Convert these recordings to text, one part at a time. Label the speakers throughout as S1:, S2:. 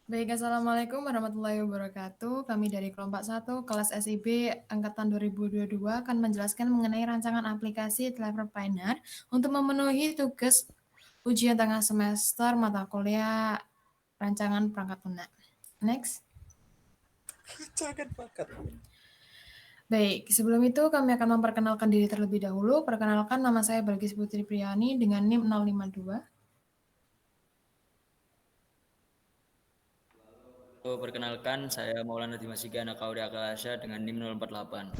S1: Baik, Assalamualaikum warahmatullahi wabarakatuh. Kami dari kelompok 1 kelas SIB angkatan 2022 akan menjelaskan mengenai rancangan aplikasi Driver Planner untuk memenuhi tugas ujian tengah semester mata kuliah rancangan perangkat lunak. Next.
S2: Jangan bakat.
S1: Baik, sebelum itu kami akan memperkenalkan diri terlebih dahulu. Perkenalkan, nama saya Balkis Putri Priyani dengan NIM 052.
S3: Halo, perkenalkan saya Maulana Dimas Siga anak Aurea Kalasya dengan NIM 048.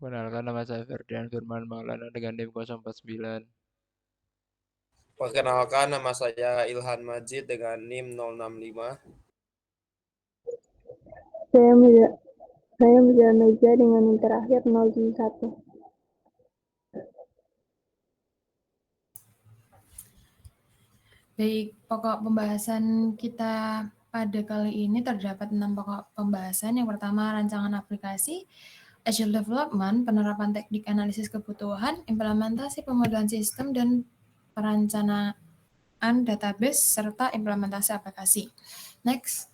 S4: Perkenalkan, nama saya Ferdian Firman Maulana dengan NIM 049.
S2: Perkenalkan, nama saya Ilhan Majid dengan NIM 065.
S5: Saya Meja dengan NIM terakhir 071.
S1: Baik, pokok pembahasan kita pada kali ini terdapat 6 pokok pembahasan. Yang pertama, rancangan aplikasi, Agile Development, penerapan teknik analisis kebutuhan, implementasi pemodelan sistem, dan perencanaan database, serta implementasi aplikasi. Next.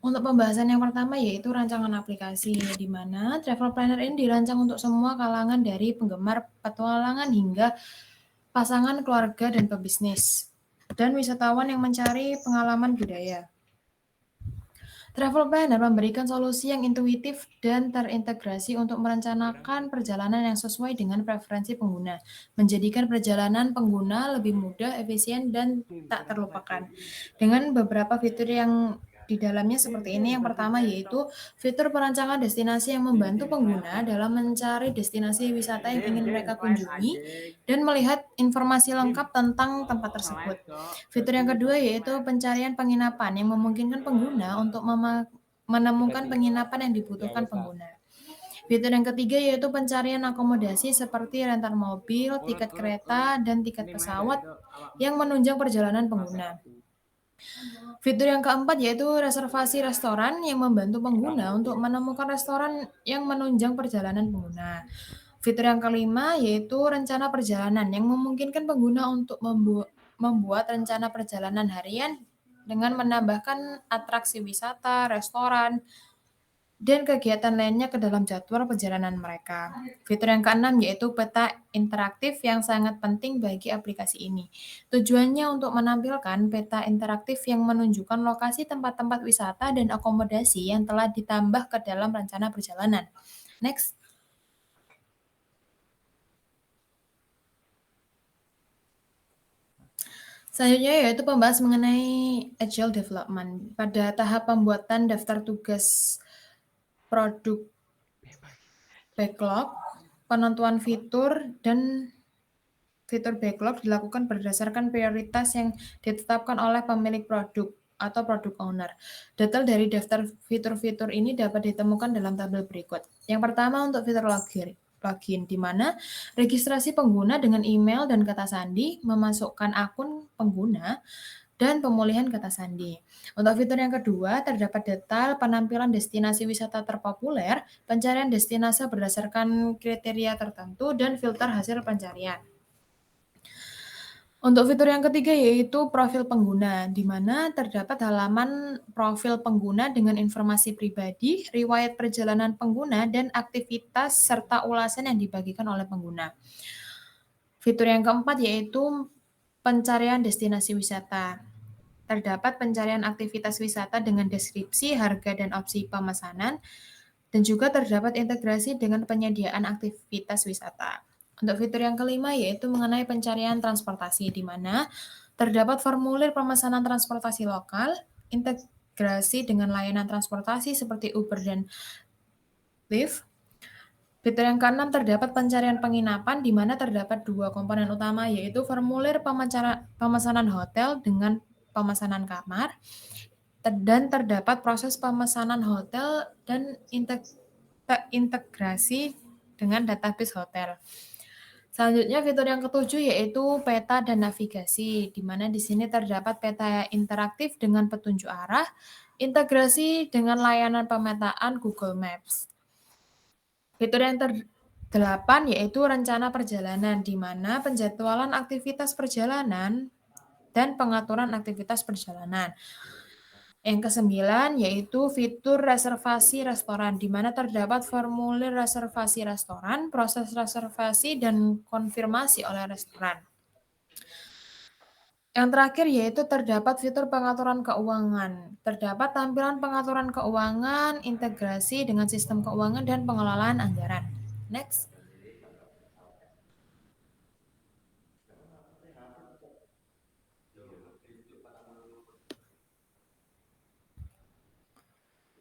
S1: Untuk pembahasan yang pertama yaitu rancangan aplikasi, di mana Travel Planner ini dirancang untuk semua kalangan dari penggemar petualangan hingga pasangan, keluarga, dan pebisnis, dan wisatawan yang mencari pengalaman budaya. Travel Planner memberikan solusi yang intuitif dan terintegrasi untuk merencanakan perjalanan yang sesuai dengan preferensi pengguna, menjadikan perjalanan pengguna lebih mudah, efisien, dan tak terlupakan. Dengan beberapa fitur yang di dalamnya seperti ini. Yang pertama yaitu fitur perancangan destinasi yang membantu pengguna dalam mencari destinasi wisata yang ingin mereka kunjungi dan melihat informasi lengkap tentang tempat tersebut. Fitur yang kedua yaitu pencarian penginapan yang memungkinkan pengguna untuk menemukan penginapan yang dibutuhkan pengguna. Fitur yang ketiga yaitu pencarian akomodasi seperti rental mobil, tiket kereta, dan tiket pesawat yang menunjang perjalanan pengguna. Fitur yang keempat yaitu reservasi restoran yang membantu pengguna untuk menemukan restoran yang menunjang perjalanan pengguna. Fitur yang kelima yaitu rencana perjalanan yang memungkinkan pengguna untuk membuat rencana perjalanan harian dengan menambahkan atraksi wisata, restoran, dan kegiatan lainnya ke dalam jadwal perjalanan mereka. Fitur yang keenam yaitu peta interaktif yang sangat penting bagi aplikasi ini. Tujuannya untuk menampilkan peta interaktif yang menunjukkan lokasi tempat-tempat wisata dan akomodasi yang telah ditambah ke dalam rencana perjalanan. Next. Selanjutnya yaitu pembahas mengenai Agile Development. Pada tahap pembuatan daftar tugas produk backlog, penentuan fitur, dan fitur backlog dilakukan berdasarkan prioritas yang ditetapkan oleh pemilik produk atau produk owner. Detail dari daftar fitur-fitur ini dapat ditemukan dalam tabel berikut. Yang pertama untuk fitur login, di mana registrasi pengguna dengan email dan kata sandi, memasukkan akun pengguna, dan pemulihan kata sandi. Untuk fitur yang kedua, terdapat detail penampilan destinasi wisata terpopuler, pencarian destinasi berdasarkan kriteria tertentu, dan filter hasil pencarian. Untuk fitur yang ketiga yaitu profil pengguna, di mana terdapat halaman profil pengguna dengan informasi pribadi, riwayat perjalanan pengguna, dan aktivitas serta ulasan yang dibagikan oleh pengguna. Fitur yang keempat yaitu pencarian destinasi wisata. Terdapat pencarian aktivitas wisata dengan deskripsi, harga, dan opsi pemesanan, dan juga terdapat integrasi dengan penyediaan aktivitas wisata. Untuk fitur yang kelima yaitu mengenai pencarian transportasi, di mana terdapat formulir pemesanan transportasi lokal, integrasi dengan layanan transportasi seperti Uber dan Lyft. Fitur yang keenam terdapat pencarian penginapan, di mana terdapat dua komponen utama yaitu formulir pemesanan hotel dengan pemesanan kamar, dan terdapat proses pemesanan hotel dan integrasi dengan database hotel. Selanjutnya fitur yang ketujuh yaitu peta dan navigasi, di mana di sini terdapat peta interaktif dengan petunjuk arah, integrasi dengan layanan pemetaan Google Maps. Fitur yang terdelapan yaitu rencana perjalanan, di mana penjadwalan aktivitas perjalanan dan pengaturan aktivitas perjalanan. Yang kesembilan yaitu fitur reservasi restoran, di mana terdapat formulir reservasi restoran, proses reservasi, dan konfirmasi oleh restoran. Yang terakhir yaitu terdapat fitur pengaturan keuangan. Terdapat tampilan pengaturan keuangan, integrasi dengan sistem keuangan, dan pengelolaan anggaran. Next.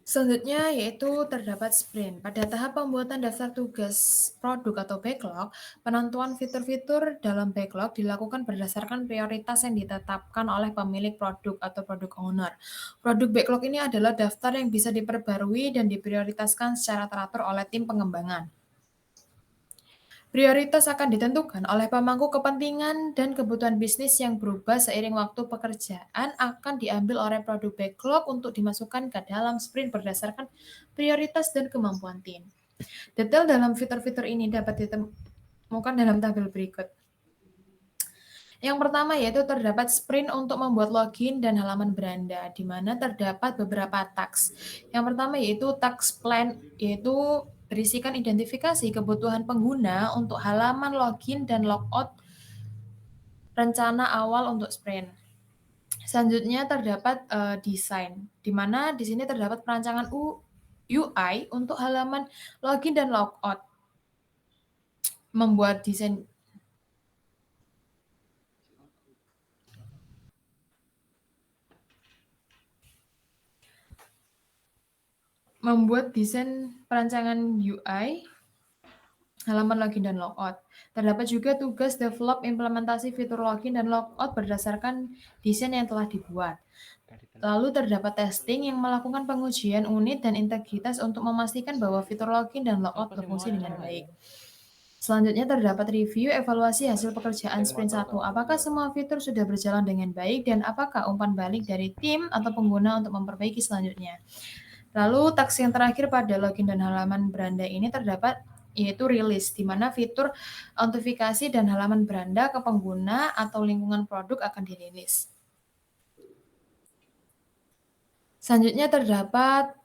S1: Selanjutnya yaitu terdapat sprint. Pada tahap pembuatan daftar tugas produk atau backlog, penentuan fitur-fitur dalam backlog dilakukan berdasarkan prioritas yang ditetapkan oleh pemilik produk atau produk owner. Produk backlog ini adalah daftar yang bisa diperbarui dan diprioritaskan secara teratur oleh tim pengembangan. Prioritas akan ditentukan oleh pemangku kepentingan dan kebutuhan bisnis yang berubah seiring waktu. Pekerjaan akan diambil oleh produk backlog untuk dimasukkan ke dalam sprint berdasarkan prioritas dan kemampuan tim. Detail dalam fitur-fitur ini dapat ditemukan dalam tabel berikut. Yang pertama yaitu terdapat sprint untuk membuat login dan halaman beranda, di mana terdapat beberapa task. Yang pertama yaitu task plan, yaitu berisikan identifikasi kebutuhan pengguna untuk halaman login dan logout, rencana awal untuk sprint. Selanjutnya terdapat desain, di mana di sini terdapat perancangan UI untuk halaman login dan logout. Membuat desain perancangan UI, halaman login dan logout. Terdapat juga tugas develop implementasi fitur login dan logout berdasarkan desain yang telah dibuat. Lalu terdapat testing yang melakukan pengujian unit dan integritas untuk memastikan bahwa fitur login dan logout berfungsi dengan baik. Selanjutnya terdapat review evaluasi hasil pekerjaan sprint 1. Apakah semua fitur sudah berjalan dengan baik dan apakah umpan balik dari tim atau pengguna untuk memperbaiki selanjutnya. Lalu task yang terakhir pada login dan halaman beranda ini terdapat yaitu rilis, di mana fitur autentifikasi dan halaman beranda ke pengguna atau lingkungan produk akan dirilis. Selanjutnya terdapat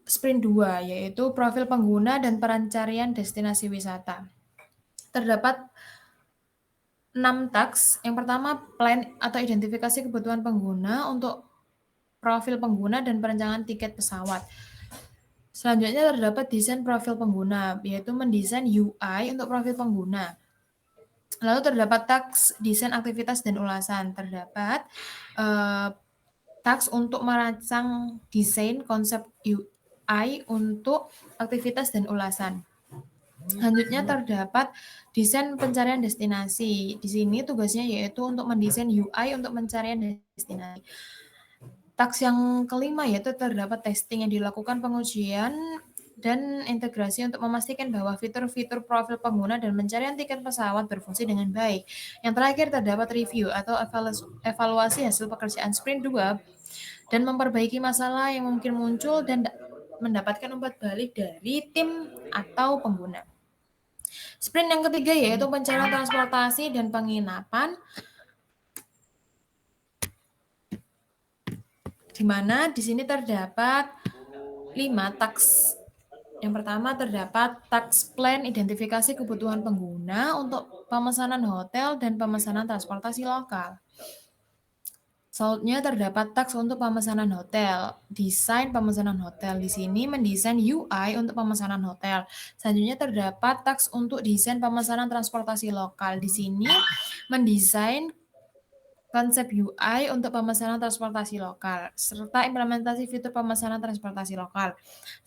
S1: sprint 2, yaitu profil pengguna dan pencarian destinasi wisata. Terdapat 6 task. Yang pertama, plan atau identifikasi kebutuhan pengguna untuk profil pengguna dan perencanaan tiket pesawat. Selanjutnya terdapat desain profil pengguna, yaitu mendesain UI untuk profil pengguna. Lalu terdapat task desain aktivitas dan ulasan. Terdapat task untuk merancang desain konsep UI untuk aktivitas dan ulasan. Selanjutnya terdapat desain pencarian destinasi. Di sini tugasnya yaitu untuk mendesain UI untuk pencarian destinasi. Task yang kelima yaitu terdapat testing yang dilakukan pengujian dan integrasi untuk memastikan bahwa fitur-fitur profil pengguna dan pencarian tiket pesawat berfungsi dengan baik. Yang terakhir terdapat review atau evaluasi hasil pekerjaan sprint 2 dan memperbaiki masalah yang mungkin muncul dan mendapatkan umpan balik dari tim atau pengguna. Sprint yang ketiga yaitu pencarian transportasi dan penginapan, di mana di sini terdapat 5 task. Yang pertama terdapat task plan identifikasi kebutuhan pengguna untuk pemesanan hotel dan pemesanan transportasi lokal. Selanjutnya terdapat task untuk pemesanan hotel, desain pemesanan hotel. Di sini mendesain UI untuk pemesanan hotel. Selanjutnya terdapat task untuk desain pemesanan transportasi lokal. Di sini mendesain konsep UI untuk pemesanan transportasi lokal, serta implementasi fitur pemesanan transportasi lokal.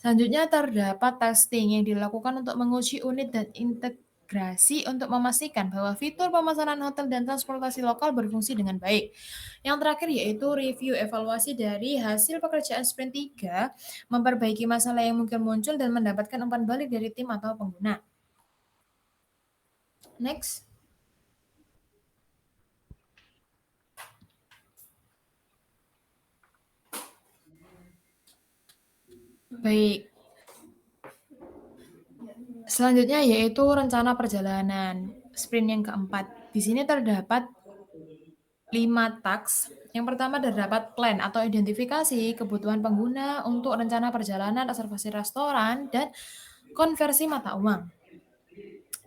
S1: Selanjutnya terdapat testing yang dilakukan untuk menguji unit dan integrasi untuk memastikan bahwa fitur pemesanan hotel dan transportasi lokal berfungsi dengan baik. Yang terakhir yaitu review evaluasi dari hasil pekerjaan sprint 3, memperbaiki masalah yang mungkin muncul dan mendapatkan umpan balik dari tim atau pengguna. Next. Baik. Selanjutnya yaitu rencana perjalanan, sprint yang keempat. Di sini terdapat 5 5 task. Yang pertama terdapat plan atau identifikasi kebutuhan pengguna untuk rencana perjalanan, reservasi restoran, dan konversi mata uang.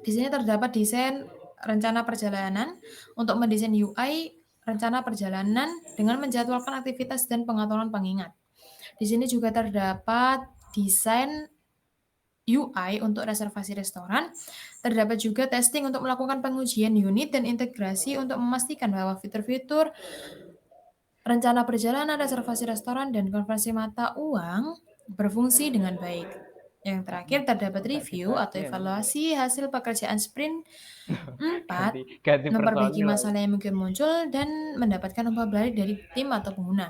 S1: Di sini terdapat desain rencana perjalanan untuk mendesain UI rencana perjalanan dengan menjadwalkan aktivitas dan pengaturan pengingat. Di sini juga terdapat desain UI untuk reservasi restoran. Terdapat juga testing untuk melakukan pengujian unit dan integrasi untuk memastikan bahwa fitur-fitur rencana perjalanan, reservasi restoran, dan konversi mata uang berfungsi dengan baik. Yang terakhir terdapat review atau evaluasi hasil pekerjaan sprint 4,
S4: ganti
S1: memperbaiki
S4: personil.
S1: masalah yang mungkin muncul dan mendapatkan umpan balik dari tim atau pengguna.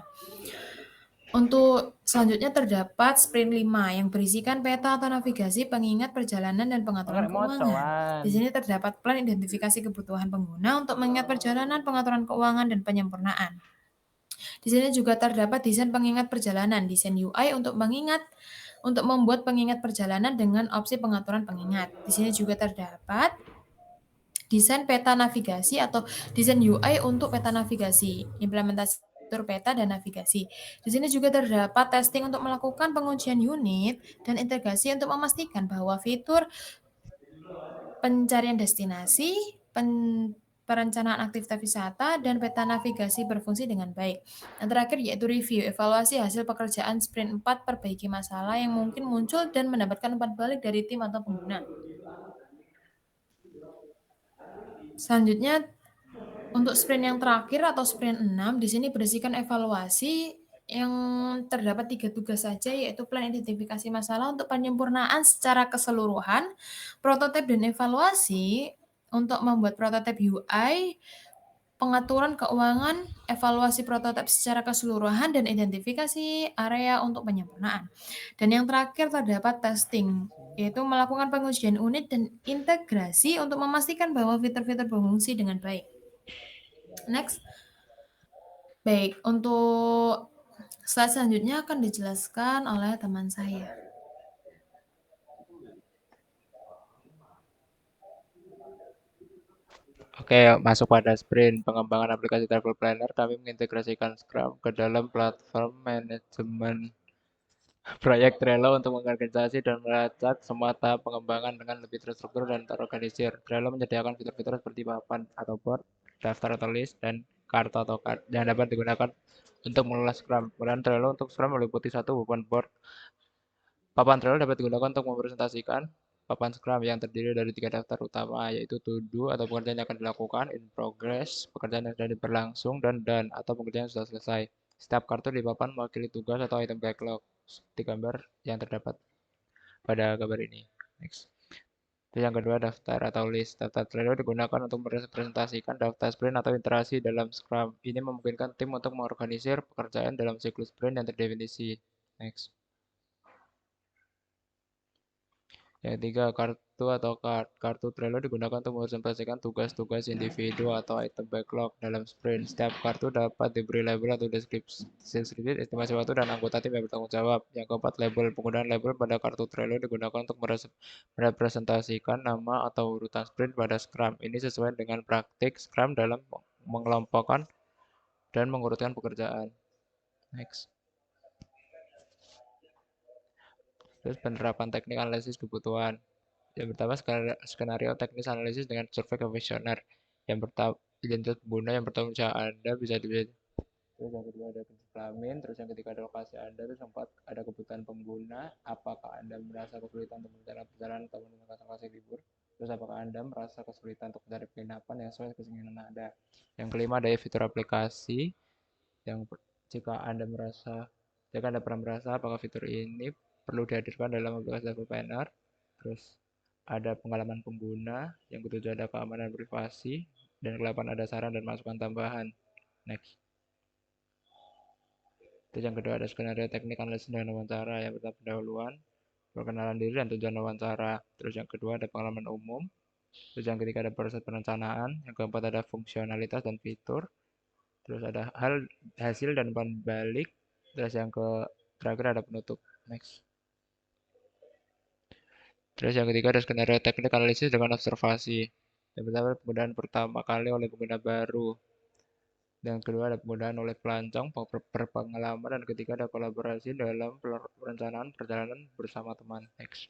S1: Untuk selanjutnya terdapat sprint 5 yang berisikan peta atau navigasi, pengingat perjalanan, dan pengaturan keuangan. Di sini terdapat plan identifikasi kebutuhan pengguna untuk mengingat perjalanan, pengaturan keuangan, dan penyempurnaan. Di sini juga terdapat desain pengingat perjalanan, desain UI untuk membuat pengingat perjalanan dengan opsi pengaturan pengingat. Di sini juga terdapat desain peta navigasi atau desain UI untuk peta navigasi, implementasi fitur peta dan navigasi. Di sini juga terdapat testing untuk melakukan pengujian unit dan integrasi untuk memastikan bahwa fitur pencarian destinasi, perencanaan aktivitas wisata, dan peta navigasi berfungsi dengan baik. Yang terakhir yaitu review, evaluasi hasil pekerjaan sprint 4, perbaiki masalah yang mungkin muncul dan mendapatkan umpan balik dari tim atau pengguna. Selanjutnya, untuk sprint yang terakhir atau sprint 6, di sini berisikan evaluasi yang terdapat 3 tugas saja, yaitu plan identifikasi masalah untuk penyempurnaan secara keseluruhan, prototipe dan evaluasi untuk membuat prototipe UI, pengaturan keuangan, evaluasi prototipe secara keseluruhan, dan identifikasi area untuk penyempurnaan. Dan yang terakhir terdapat testing, yaitu melakukan pengujian unit dan integrasi untuk memastikan bahwa fitur-fitur berfungsi dengan baik. Next. Baik, untuk slide selanjutnya akan dijelaskan oleh teman saya.
S4: Oke, masuk pada sprint pengembangan aplikasi Travel Planner, kami mengintegrasikan Scrum ke dalam platform manajemen proyek Trello untuk mengorganisasi dan melacak semua tahap pengembangan dengan lebih terstruktur dan terorganisir. Trello menyediakan fitur-fitur seperti papan atau board, daftar atau list, dan kartu atau card yang dapat digunakan untuk mengelola Scrum. Kemudian Trello untuk Scrum meliputi satu papan board. Papan Trello dapat digunakan untuk mempresentasikan papan Scrum yang terdiri dari 3 daftar utama, yaitu to do atau pekerjaan yang akan dilakukan, in progress, pekerjaan yang sedang berlangsung, dan done atau pekerjaan yang sudah selesai. Setiap kartu di papan mewakili tugas atau item backlog, seperti gambar yang terdapat pada gambar ini. Next. Terus yang kedua, daftar atau list. Daftar Trello digunakan untuk merepresentasikan daftar sprint atau interaksi dalam Scrum. Ini memungkinkan tim untuk mengorganisir pekerjaan dalam siklus sprint yang terdefinisi. Next. Yang ketiga, kartu atau card. Kartu Trello digunakan untuk merepresentasikan tugas-tugas individu atau item backlog dalam sprint. Setiap kartu dapat diberi label atau deskripsi, estimasi waktu, dan anggota tim yang bertanggung jawab. Yang keempat, label. Penggunaan label pada kartu Trello digunakan untuk merepresentasikan nama atau urutan sprint pada Scrum. Ini sesuai dengan praktik Scrum dalam mengelompokkan dan mengurutkan pekerjaan. Next. Terus penerapan teknik analisis kebutuhan. Yang pertama, skenario teknis analisis dengan survei kuesioner. Yang pertama, identitas pengguna. Yang pertama, usaha Anda bisa dilihat. Terus yang kedua ada jenis kelamin. Terus yang ketiga ada lokasi Anda. Terus yang keempat ada kebutuhan pengguna. Apakah Anda merasa kesulitan untuk merencanakan perjalanan atau menemukan lokasi libur? Terus apakah Anda merasa kesulitan untuk mencari penginapan yang sesuai keinginan Anda? Yang kelima ada fitur aplikasi. Jika Anda pernah merasa apakah fitur ini perlu dihadirkan dalam aplikasi Travel Planner. Terus ada pengalaman pengguna. Yang ketujuh ada keamanan privasi. Dan ke-8 ada saran dan masukan tambahan. Next. Terus yang kedua ada skenario teknik analisis dan wawancara. Yang pertama pendahuluan, perkenalan diri dan tujuan wawancara. Terus yang kedua ada pengalaman umum. Terus yang ketiga ada proses perencanaan. Yang keempat ada fungsionalitas dan fitur. Terus ada hasil dan umpan balik. Terus yang terakhir ada penutup. Next. Terus yang ketiga ada skenario teknik analisis dengan observasi. Yang pertama penggunaan pertama kali oleh pengguna baru. Yang kedua ada penggunaan oleh pelancong, berpengalaman, dan ketiga ada kolaborasi dalam perencanaan perjalanan bersama teman. Next.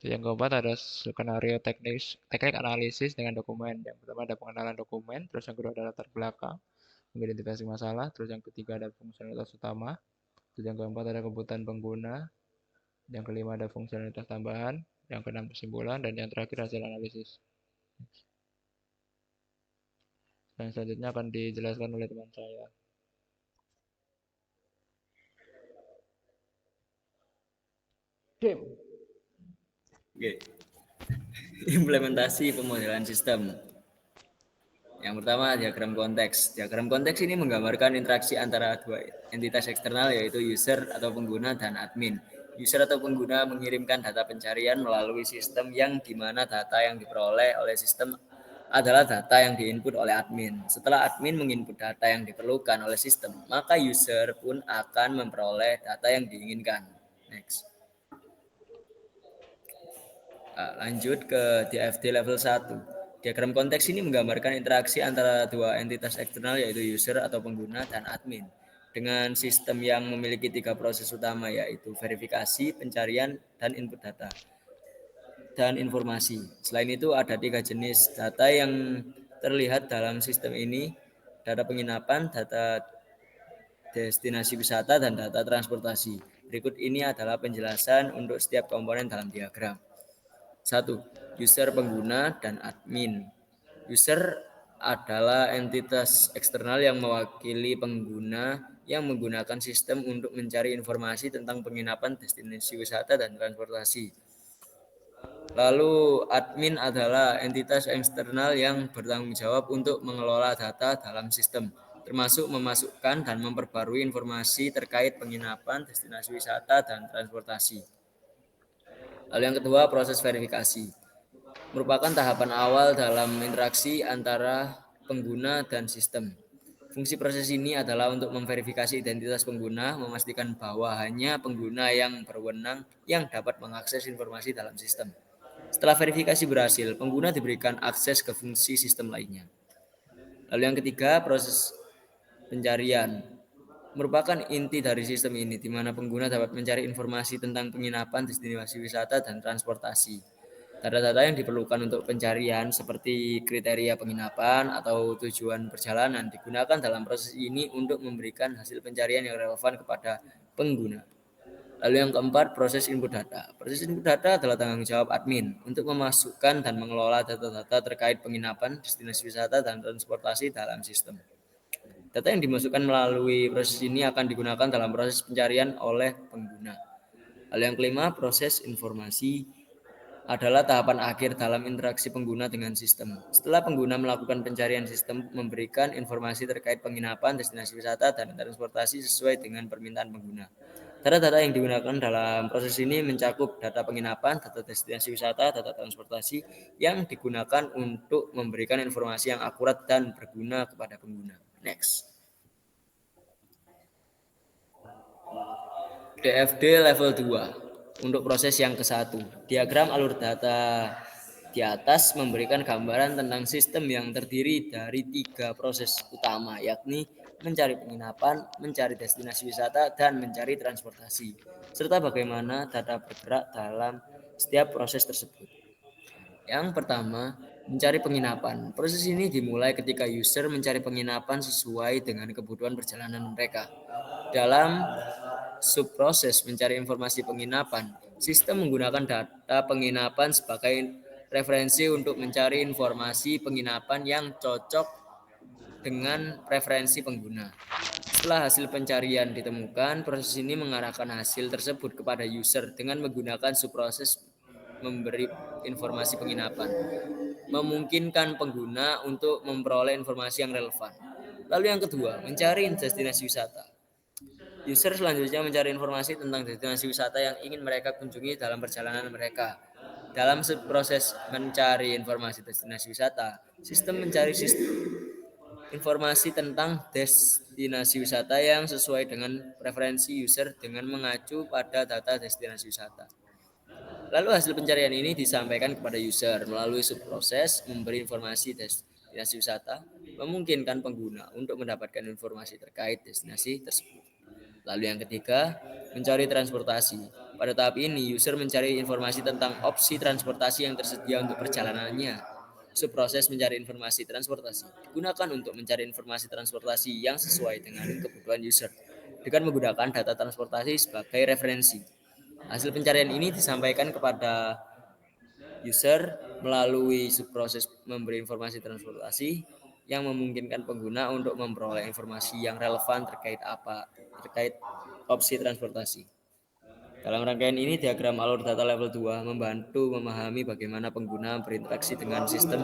S4: Yang keempat ada skenario teknik analisis dengan dokumen. Yang pertama ada pengenalan dokumen, terus yang kedua ada latar belakang, mengidentifikasi masalah, terus yang ketiga ada fungsionalitas utama, terus yang keempat ada kebutuhan pengguna, yang kelima ada fungsionalitas tambahan, yang keenam kesimpulan, dan yang terakhir hasil analisis. Dan selanjutnya akan dijelaskan oleh teman saya. Dim.
S3: Oke. Implementasi pemodelan sistem. Yang pertama, diagram konteks. Diagram konteks ini menggambarkan interaksi antara dua entitas eksternal, yaitu user atau pengguna dan admin. User atau pengguna mengirimkan data pencarian melalui sistem yang di mana data yang diperoleh oleh sistem adalah data yang diinput oleh admin. Setelah admin menginput data yang diperlukan oleh sistem, maka user pun akan memperoleh data yang diinginkan. Next. Lanjut ke DFD level 1. Diagram konteks ini menggambarkan interaksi antara dua entitas eksternal, yaitu user atau pengguna dan admin, dengan sistem yang memiliki 3 proses utama, yaitu verifikasi, pencarian, dan input data dan informasi. Selain itu ada 3 jenis data yang terlihat dalam sistem ini: data penginapan, data destinasi wisata, dan data transportasi. Berikut ini adalah penjelasan untuk setiap komponen dalam diagram. 1. User, pengguna, dan admin. User adalah entitas eksternal yang mewakili pengguna yang menggunakan sistem untuk mencari informasi tentang penginapan, destinasi wisata, dan transportasi. Lalu admin adalah entitas eksternal yang bertanggung jawab untuk mengelola data dalam sistem, termasuk memasukkan dan memperbarui informasi terkait penginapan, destinasi wisata, dan transportasi. Lalu yang kedua, proses verifikasi. Merupakan tahapan awal dalam interaksi antara pengguna dan sistem. Fungsi proses ini adalah untuk memverifikasi identitas pengguna, memastikan bahwa hanya pengguna yang berwenang yang dapat mengakses informasi dalam sistem. Setelah verifikasi berhasil, pengguna diberikan akses ke fungsi sistem lainnya. Lalu yang ketiga, proses pencarian. Merupakan inti dari sistem ini, di mana pengguna dapat mencari informasi tentang penginapan, destinasi wisata, dan transportasi. Data-data yang diperlukan untuk pencarian seperti kriteria penginapan atau tujuan perjalanan digunakan dalam proses ini untuk memberikan hasil pencarian yang relevan kepada pengguna. Lalu yang keempat, proses input data. Proses input data adalah tanggung jawab admin untuk memasukkan dan mengelola data-data terkait penginapan, destinasi wisata, dan transportasi dalam sistem. Data yang dimasukkan melalui proses ini akan digunakan dalam proses pencarian oleh pengguna. Lalu yang kelima, proses informasi adalah tahapan akhir dalam interaksi pengguna dengan sistem. Setelah pengguna melakukan pencarian, sistem memberikan informasi terkait penginapan, destinasi wisata, dan transportasi sesuai dengan permintaan pengguna. Data-data yang digunakan dalam proses ini mencakup data penginapan, data destinasi wisata, data transportasi yang digunakan untuk memberikan informasi yang akurat dan berguna kepada pengguna. Next. DFD level 2 untuk proses yang ke-1. Diagram alur data di atas memberikan gambaran tentang sistem yang terdiri dari 3 proses utama, yakni mencari penginapan, mencari destinasi wisata, dan mencari transportasi, serta bagaimana data bergerak dalam setiap proses tersebut. Yang pertama, mencari penginapan. Proses ini dimulai ketika user mencari penginapan sesuai dengan kebutuhan perjalanan mereka. Dalam subproses mencari informasi penginapan, sistem menggunakan data penginapan sebagai referensi untuk mencari informasi penginapan yang cocok dengan preferensi pengguna. Setelah hasil pencarian ditemukan, proses ini mengarahkan hasil tersebut kepada user dengan menggunakan subproses memberi informasi penginapan, memungkinkan pengguna untuk memperoleh informasi yang relevan. Lalu yang kedua, mencari destinasi wisata. User selanjutnya mencari informasi tentang destinasi wisata yang ingin mereka kunjungi dalam perjalanan mereka. Dalam proses mencari informasi destinasi wisata, sistem mencari informasi tentang destinasi wisata yang sesuai dengan preferensi user dengan mengacu pada data destinasi wisata. Lalu hasil pencarian ini disampaikan kepada user melalui subproses memberi informasi destinasi wisata memungkinkan pengguna untuk mendapatkan informasi terkait destinasi tersebut. Lalu yang ketiga, mencari transportasi. Pada tahap ini, user mencari informasi tentang opsi transportasi yang tersedia untuk perjalanannya. Subproses mencari informasi transportasi digunakan untuk mencari informasi transportasi yang sesuai dengan kebutuhan user dengan menggunakan data transportasi sebagai referensi. Hasil pencarian ini disampaikan kepada user melalui subproses memberi informasi transportasi yang memungkinkan pengguna untuk memperoleh informasi yang relevan terkait opsi transportasi. Dalam rangkaian ini, diagram alur data level 2 membantu memahami bagaimana pengguna berinteraksi dengan sistem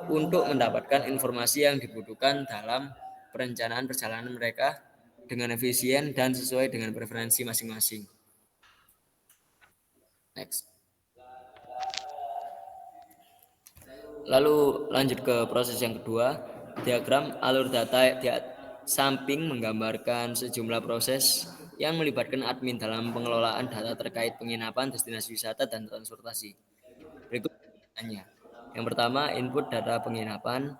S3: untuk mendapatkan informasi yang dibutuhkan dalam perencanaan perjalanan mereka dengan efisien dan sesuai dengan preferensi masing-masing. Next. Lalu lanjut ke proses yang kedua, diagram alur data di samping menggambarkan sejumlah proses yang melibatkan admin dalam pengelolaan data terkait penginapan, destinasi wisata, dan transportasi. Berikut pertanyaannya. Yang pertama, input data penginapan.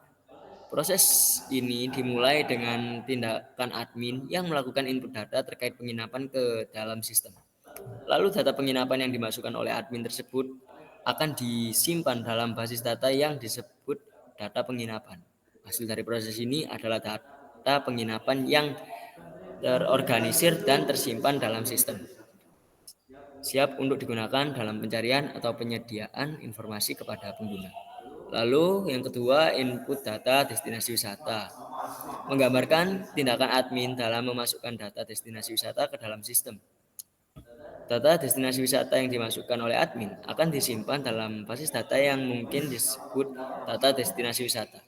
S3: Proses ini dimulai dengan tindakan admin yang melakukan input data terkait penginapan ke dalam sistem. Lalu data penginapan yang dimasukkan oleh admin tersebut akan disimpan dalam basis data yang disebut data penginapan. Hasil dari proses ini adalah data penginapan yang terorganisir dan tersimpan dalam sistem, siap untuk digunakan dalam pencarian atau penyediaan informasi kepada pengguna. Lalu yang kedua, input data destinasi wisata. Menggambarkan tindakan admin dalam memasukkan data destinasi wisata ke dalam sistem. Data destinasi wisata yang dimasukkan oleh admin akan disimpan dalam basis data yang mungkin disebut data destinasi wisata.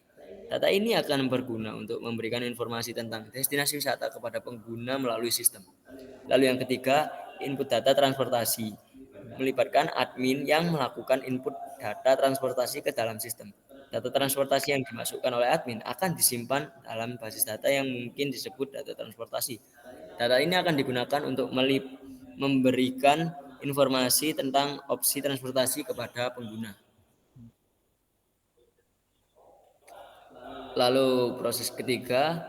S3: Data ini akan berguna untuk memberikan informasi tentang destinasi wisata kepada pengguna melalui sistem. Lalu yang ketiga, input data transportasi. Melibatkan admin yang melakukan input data transportasi ke dalam sistem. Data transportasi yang dimasukkan oleh admin akan disimpan dalam basis data yang mungkin disebut data transportasi. Data ini akan digunakan untuk memberikan informasi tentang opsi transportasi kepada pengguna. Lalu proses ketiga,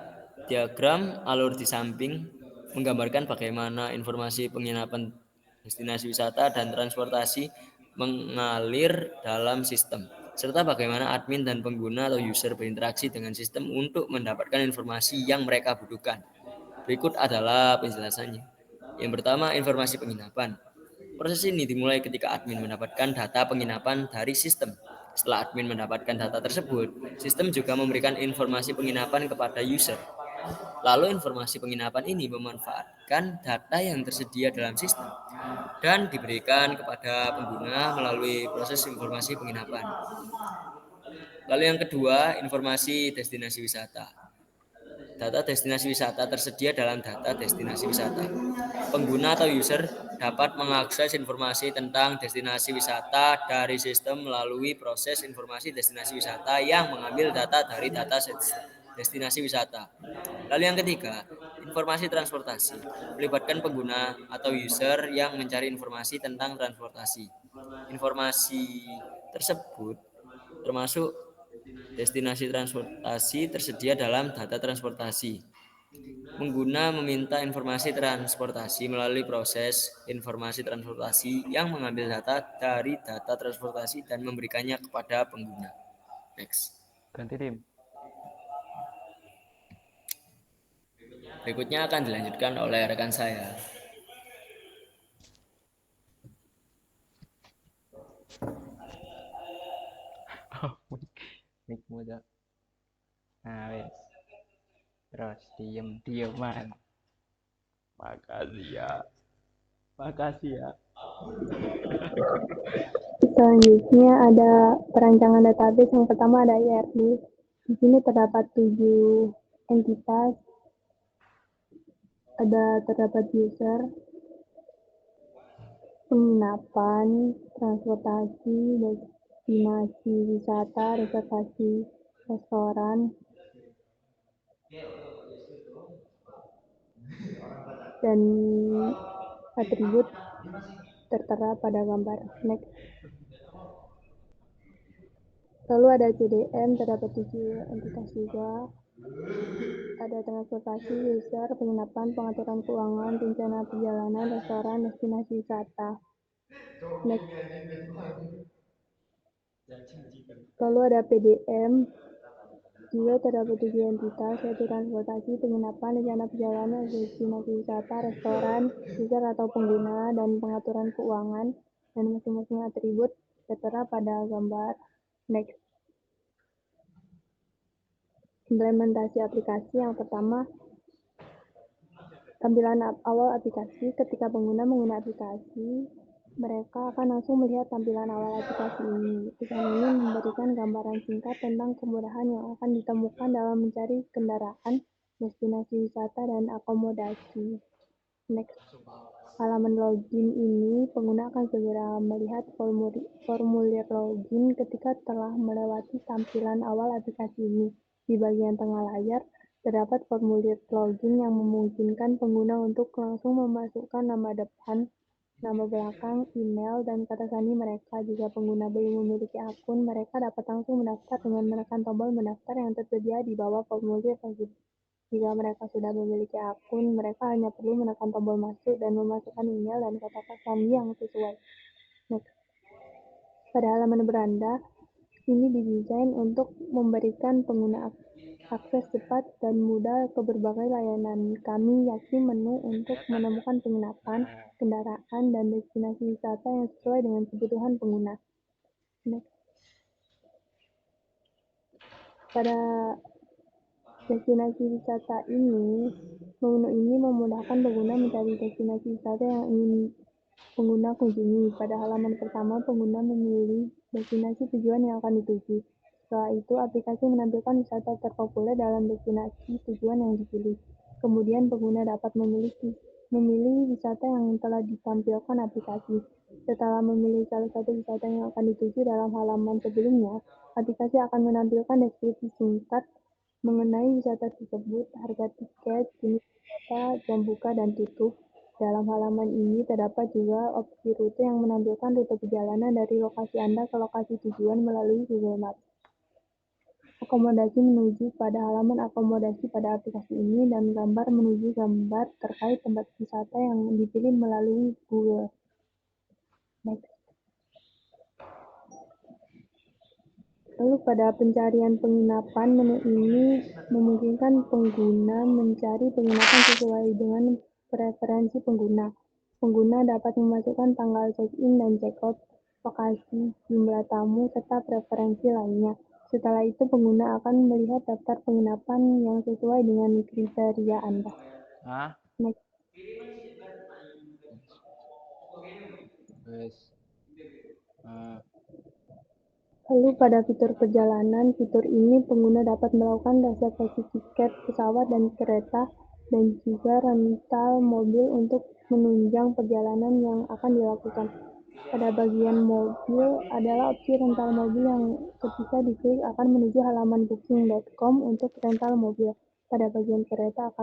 S3: diagram alur di samping menggambarkan bagaimana informasi penginapan, destinasi wisata, dan transportasi mengalir dalam sistem, serta bagaimana admin dan pengguna atau user berinteraksi dengan sistem untuk mendapatkan informasi yang mereka butuhkan. Berikut adalah penjelasannya. Yang pertama, informasi penginapan. Proses ini dimulai ketika admin mendapatkan data penginapan dari sistem. Setelah admin mendapatkan data tersebut, sistem juga memberikan informasi penginapan kepada user. Lalu informasi penginapan ini memanfaatkan data yang tersedia dalam sistem dan diberikan kepada pengguna melalui proses informasi penginapan. Lalu yang kedua, informasi destinasi wisata. Data destinasi wisata tersedia dalam data destinasi wisata. Pengguna atau user dapat mengakses informasi tentang destinasi wisata dari sistem melalui proses informasi destinasi wisata yang mengambil data dari data destinasi wisata. Lalu yang ketiga, informasi transportasi. Melibatkan pengguna atau user yang mencari informasi tentang transportasi. Informasi tersebut termasuk destinasi transportasi tersedia dalam data transportasi. Pengguna meminta informasi transportasi melalui proses informasi transportasi yang mengambil data dari data transportasi dan memberikannya kepada pengguna. Next.
S4: Ganti tim.
S3: Berikutnya akan dilanjutkan oleh rekan saya.
S4: Mikmu dah. Nah, wes. Terus dieman. Makasih ya.
S5: Selanjutnya ada perancangan database. Yang pertama ada IRD. Di sini terdapat 7 entitas. Terdapat user, penginapan, transportasi, destinasi wisata, reservasi restoran, dan atribut tertera pada gambar. Next. Lalu ada CDM, terdapat 7 entitas juga. Ada transportasi, user, penginapan, pengaturan keuangan, rencana perjalanan, restoran, destinasi wisata. Next. Lalu ada PDM, juga terdapat 7 entitas, yaitu transportasi, penginapan, rencana perjalanan, destinasi wisata, restoran, user atau pengguna, dan pengaturan keuangan, dan masing-masing atribut tertera pada gambar. Next. Implementasi aplikasi yang pertama, tampilan awal aplikasi. Ketika pengguna menggunakan aplikasi, mereka akan langsung melihat tampilan awal aplikasi ini. Tulisan ini memberikan gambaran singkat tentang kemudahan yang akan ditemukan dalam mencari kendaraan, destinasi wisata, dan akomodasi. Next. Halaman login ini, pengguna akan segera melihat formulir login ketika telah melewati tampilan awal aplikasi ini. Di bagian tengah layar, terdapat formulir login yang memungkinkan pengguna untuk langsung memasukkan nama depan, nama belakang, email, dan kata sandi mereka. Jika pengguna belum memiliki akun, mereka dapat langsung mendaftar dengan menekan tombol mendaftar yang tersedia di bawah formulir login. Jika mereka sudah memiliki akun, mereka hanya perlu menekan tombol masuk dan memasukkan email dan kata sandi yang sesuai. Next. Pada halaman beranda, ini didesain untuk memberikan pengguna akses cepat dan mudah ke berbagai layanan. Kami yakin menu untuk menemukan penginapan, kendaraan, dan destinasi wisata yang sesuai dengan kebutuhan pengguna. Next. Pada destinasi wisata ini, menu ini memudahkan pengguna mencari destinasi wisata yang ingin pengguna kunjungi. Pada halaman pertama, pengguna memilih destinasi tujuan yang akan dituju. Setelah itu, aplikasi menampilkan wisata terpopuler dalam destinasi tujuan yang dipilih. Kemudian, pengguna dapat memilih wisata yang telah ditampilkan aplikasi. Setelah memilih salah satu wisata yang akan dituju dalam halaman sebelumnya, aplikasi akan menampilkan deskripsi singkat mengenai wisata tersebut, harga tiket, jenis wisata, jam buka dan tutup. Dalam halaman ini terdapat juga opsi rute yang menampilkan rute perjalanan dari lokasi Anda ke lokasi tujuan melalui Google Maps. Akomodasi menuju pada halaman akomodasi pada aplikasi ini dan gambar menuju gambar terkait tempat wisata yang dipilih melalui Google. Next. Lalu pada pencarian penginapan, menu ini memungkinkan pengguna mencari penginapan sesuai dengan preferensi pengguna. Pengguna dapat memasukkan tanggal check-in dan check-out, lokasi, jumlah tamu, serta preferensi lainnya. Setelah itu, pengguna akan melihat daftar penginapan yang sesuai dengan kriteria Anda. Next. Lalu pada fitur perjalanan, fitur ini pengguna dapat melakukan reservasi tiket pesawat dan kereta dan juga rental mobil untuk menunjang perjalanan yang akan dilakukan. Pada bagian mobil adalah opsi rental mobil yang ketika diklik akan menuju halaman booking.com untuk rental mobil. Pada bagian kereta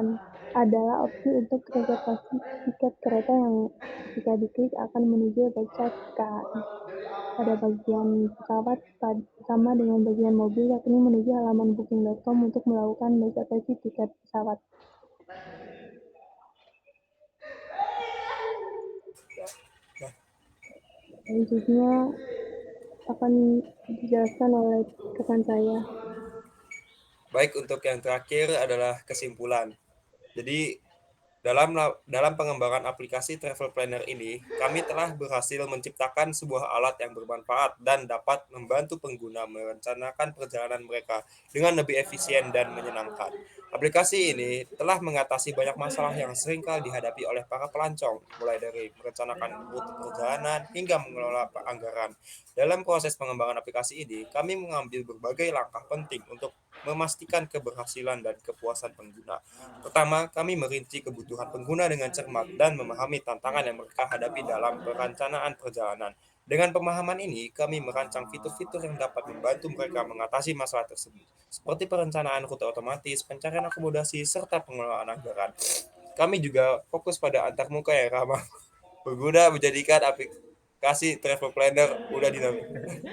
S5: adalah opsi untuk reservasi tiket kereta yang ketika diklik akan menuju website KAI. Pada bagian pesawat sama dengan bagian mobil, yakni menuju halaman booking.com untuk melakukan reservasi tiket pesawat. Selanjutnya akan dijelaskan oleh rekan saya.
S2: Baik, untuk yang terakhir adalah kesimpulan. Jadi dalam pengembangan aplikasi travel planner ini, kami telah berhasil menciptakan sebuah alat yang bermanfaat dan dapat membantu pengguna merencanakan perjalanan mereka dengan lebih efisien dan menyenangkan. Aplikasi ini telah mengatasi banyak masalah yang seringkali dihadapi oleh para pelancong, mulai dari merencanakan rute perjalanan hingga mengelola anggaran. Dalam proses pengembangan aplikasi ini, kami mengambil berbagai langkah penting untuk memastikan keberhasilan dan kepuasan pengguna. Pertama, kami merinci kebutuhan pengguna dengan cermat dan memahami tantangan yang mereka hadapi dalam perencanaan perjalanan. Dengan pemahaman ini, kami merancang fitur-fitur yang dapat membantu mereka mengatasi masalah tersebut, seperti perencanaan rute otomatis, pencarian akomodasi, serta pengelolaan anggaran. Kami juga fokus pada antarmuka yang ramah pengguna, menjadikan kasih travel planner udah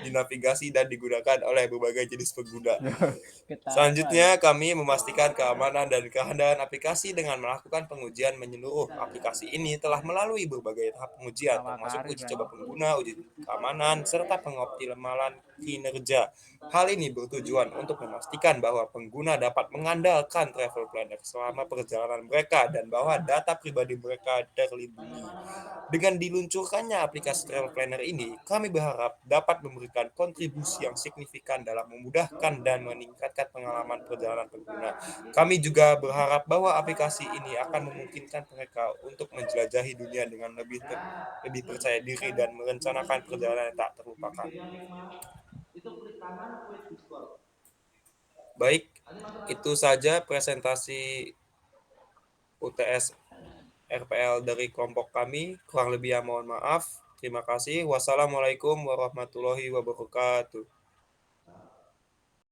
S2: dinavigasi dan digunakan oleh berbagai jenis pengguna. Selanjutnya, kami memastikan keamanan dan kehandaan aplikasi dengan melakukan pengujian menyeluruh. Aplikasi ini telah melalui berbagai tahap pengujian, termasuk uji coba pengguna, uji keamanan, serta pengoptimalan kinerja. Hal ini bertujuan untuk memastikan bahwa pengguna dapat mengandalkan travel planner selama perjalanan mereka dan bahwa data pribadi mereka terlindungi. Dengan diluncurkannya aplikasi travel planner ini, kami berharap dapat memberikan kontribusi yang signifikan dalam memudahkan dan meningkatkan pengalaman perjalanan pengguna. Kami juga berharap bahwa aplikasi ini akan memungkinkan mereka untuk menjelajahi dunia dengan lebih percaya diri dan merencanakan perjalanan yang tak terlupakan. Baik, itu saja presentasi UTS RPL dari kelompok kami. Kurang lebih ya mohon maaf. Terima kasih. Wassalamualaikum warahmatullahi wabarakatuh.